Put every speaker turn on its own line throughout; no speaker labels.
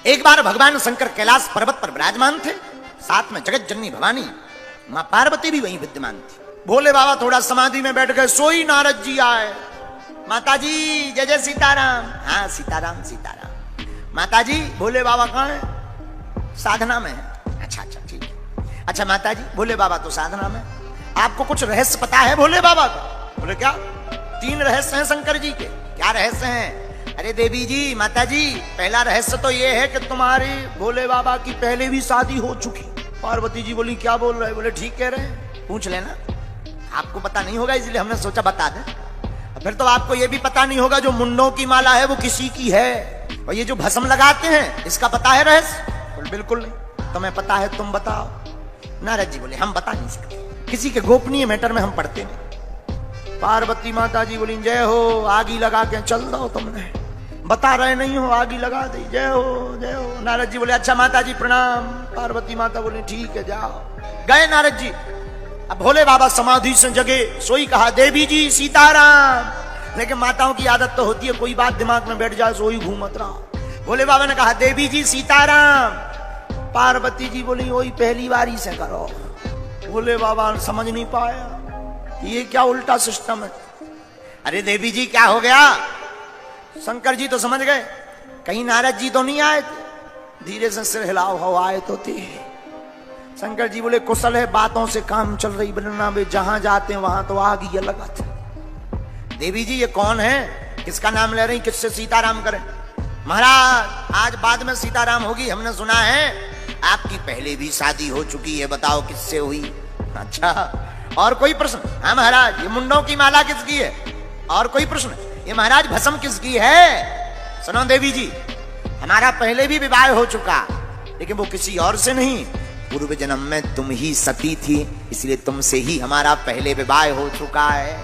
एक बार भगवान शंकर कैलाश पर्वत पर विराजमान थे, साथ में जगत जननी भवानी मां पार्वती भी वहीं विद्यमान थी। भोले बाबा थोड़ा समाधि में बैठ गए, सोई नारद जी आए। माता जी जय जय सीताराम। हाँ सीताराम सीताराम। माता जी भोले बाबा कहाँ है? साधना में है। अच्छा अच्छा ठीक है। अच्छा माता जी भोले बाबा तो साधना में, आपको कुछ रहस्य पता है भोले बाबा का? बोले क्या? 3 रहस्य हैं शंकर जी के। क्या रहस्य हैं? अरे देवी जी माता जी, पहला रहस्य तो ये है कि तुम्हारे भोले बाबा की पहले भी शादी हो चुकी। पार्वती जी बोली क्या बोल रहे? बोले ठीक कह रहे हैं, पूछ लेना। आपको पता नहीं होगा इसलिए हमने सोचा बता दें। फिर तो आपको ये भी पता नहीं होगा जो मुंडों की माला है वो किसी की है, और ये जो भस्म लगाते हैं इसका पता है रहस्य? बोले बिल्कुल नहीं। तुम्हें पता है तुम बताओ। नारद जी बोले हम बता नहीं सकते, किसी के गोपनीय मैटर में हम पढ़ते नहीं। पार्वती माता जी बोली जय हो, आगी लगा के चल दो, तुमने बता रहे नहीं हो, आगी लगा दी, जय हो जय हो। नारद जी बोले अच्छा माता जी प्रणाम। पार्वती माता बोली ठीक है जाओ। गए नारद जी। अब भोले बाबा समाधि से जगे, सोई कहा देवी जी सीताराम। लेकिन माताओं की आदत तो होती है कोई बात दिमाग में बैठ जाए सोई घूमत रहा। भोले बाबा ने कहा देवी जी सीताराम। पार्वती जी बोली वही पहली बारी से करो। भोले बाबा समझ नहीं पाया ये क्या उल्टा सिस्टम है। अरे देवी जी क्या हो गया? शंकर जी तो समझ गए कहीं नारद जी तो नहीं आए थे। धीरे से सिर हिलाओ हो आए तो थे। शंकर जी बोले कुशल है, बातों से काम चल रही बनना वे, जहां जाते हैं वहां तो आग ही लगा था। देवी जी ये कौन है? किसका नाम ले रही? किससे सीताराम करें? महाराज आज बाद में सीताराम होगी, हमने सुना है आपकी पहले भी शादी हो चुकी है, बताओ किससे हुई? अच्छा और कोई प्रश्न? हाँ महाराज ये मुंडों की माला किसकी है? और कोई प्रश्न? ये महाराज भस्म किसकी है? सुनो देवी जी हमारा पहले भी विवाह हो चुका, लेकिन वो किसी और से नहीं, पूर्व जन्म में तुम ही सती थी, इसलिए तुमसे ही हमारा पहले विवाह हो चुका है।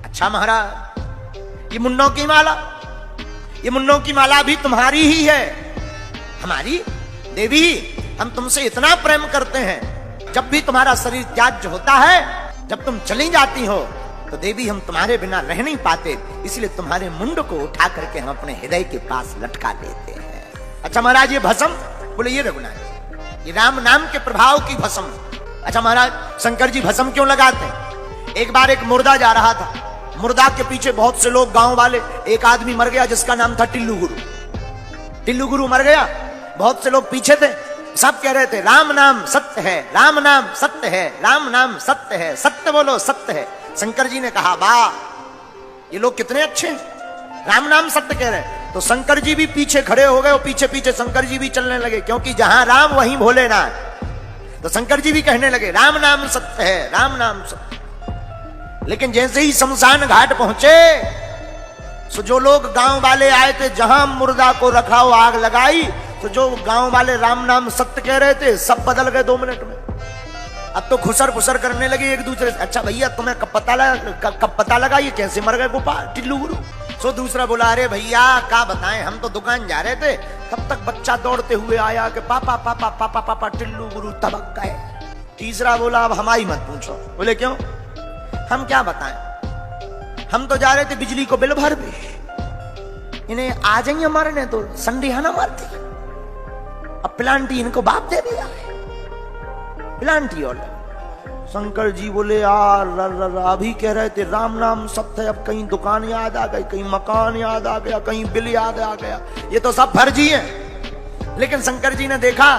अच्छा महाराज ये मुंडों की माला, ये मुंडों की माला भी तुम्हारी ही है? हमारी? देवी हम तुमसे इतना प्रेम करते हैं, जब भी तुम्हारा शरीर त्याज्य होता है, जब तुम चली जाती हो तो देवी हम तुम्हारे बिना रह नहीं पाते, इसलिए तुम्हारे मुंड को उठा करके हम अपने हृदय के पास लटका देते हैं। अच्छा महाराज ये भस्म? बोले ये रघुनाथ ये राम नाम के प्रभाव की भस्म। अच्छा महाराज शंकर जी भस्म क्यों लगाते हैं? एक बार एक मुर्दा जा रहा था, मुर्दा के पीछे बहुत से लोग गांव वाले, एक आदमी मर गया जिसका नाम था टिल्लू गुरु। टिल्लू गुरु मर गया, बहुत से लोग पीछे थे, सब कह रहे थे राम नाम सत्य है, राम नाम सत्य है, राम नाम सत्य है, सत्य बोलो सत्य है। शंकर जी ने कहा वाह ये लोग कितने अच्छे हैं, राम नाम सत्य कह रहे। तो शंकर जी भी पीछे खड़े हो गए और पीछे पीछे शंकर जी भी चलने लगे, क्योंकि जहां राम वहीं भोलेनाथ। तो शंकर जी भी कहने लगे राम नाम सत्य है, राम नाम सत्य। लेकिन जैसे ही शमशान घाट पहुंचे तो जो लोग गांव वाले आए थे, जहां मुर्दा को रखा हो आग लगाई, तो जो गांव वाले राम नाम सत्य कह रहे थे सब बदल गए 2 मिनट में। अब तो खुसर फुसर करने लगे एक दूसरे से। अच्छा भैया तुम्हें कब पता लगा ये कैसे मर गए गोपाल टिल्लू गुरु? सो दूसरा बोला अरे भैया क्या बताएं, हम तो दुकान जा रहे थे, तब तक बच्चा दौड़ते हुए आया कि पापा पापा पापा पापा टिल्लू गुरु तबक गए। तीसरा बोला अब हमारी मत पूछो। बोले क्यों? हम क्या बताएं, हम तो जा रहे थे बिजली को बिल भर भी, इन्हें आ जाइए मरने तो संडिहाना मारती। अब प्लांटी इनको बाप दे दिया, प्लांटी। और शंकर जी बोले यार अभी कह रहे थे राम नाम सत्य, अब कहीं दुकान याद आ गई, कहीं मकान याद आ गया, कहीं बिल याद आ गया, ये तो सब फर्जी है। लेकिन शंकर जी ने देखा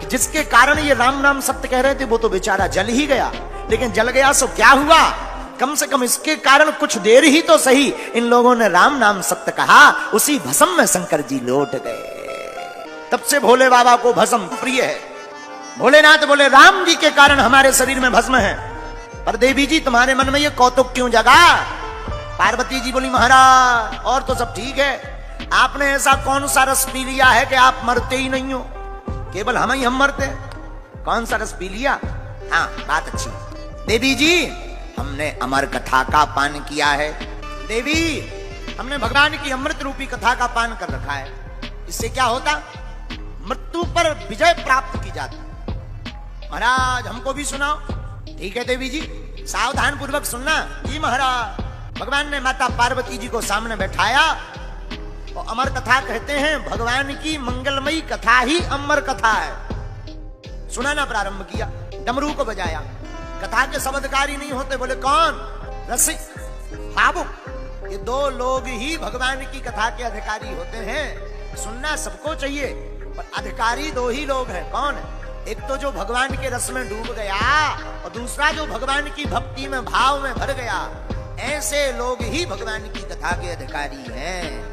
कि जिसके कारण ये राम नाम सत्य कह रहे थे वो तो बेचारा जल ही गया। लेकिन जल गया सो क्या हुआ, कम से कम इसके कारण कुछ देर ही तो सही इन लोगों ने राम नाम सत्य कहा, उसी भस्म में शंकर जी लौट गए। तब से भोले बाबा को भस्म प्रिय है। भोलेनाथ बोले राम जी के कारण हमारे शरीर में भस्म है, पर देवी जी तुम्हारे मन में ये कौतुक क्यों जगा? पार्वती जी बोली महाराज और तो सब ठीक है, आपने ऐसा कौन सा रस पी लिया है कि आप मरते ही नहीं हो, केवल हम मरते हैं। कौन सा रस पी लिया? हाँ बात अच्छी। देवी जी हमने अमर कथा का पान किया है। देवी हमने भगवान की अमृत रूपी कथा का पान कर रखा है, इससे क्या होता? मृत्यु पर विजय प्राप्त की जाती। महाराज हमको भी सुनाओ। ठीक है देवी जी सावधान पूर्वक सुनना। जी महाराज। भगवान ने माता पार्वती जी को सामने बैठाया और अमर कथा कहते हैं भगवान की मंगलमयी कथा ही अमर कथा है। सुनाना प्रारंभ किया, डमरू को बजाया, कथा के सब अधिकारी नहीं होते। बोले कौन? रसिक, भावुक, ये दो लोग ही भगवान की कथा के अधिकारी होते हैं। सुनना सबको चाहिए, पर अधिकारी दो ही लोग हैं। कौन? एक तो जो भगवान के रस में डूब गया और दूसरा जो भगवान की भक्ति में भाव में भर गया। ऐसे लोग ही भगवान की कथा के अधिकारी हैं।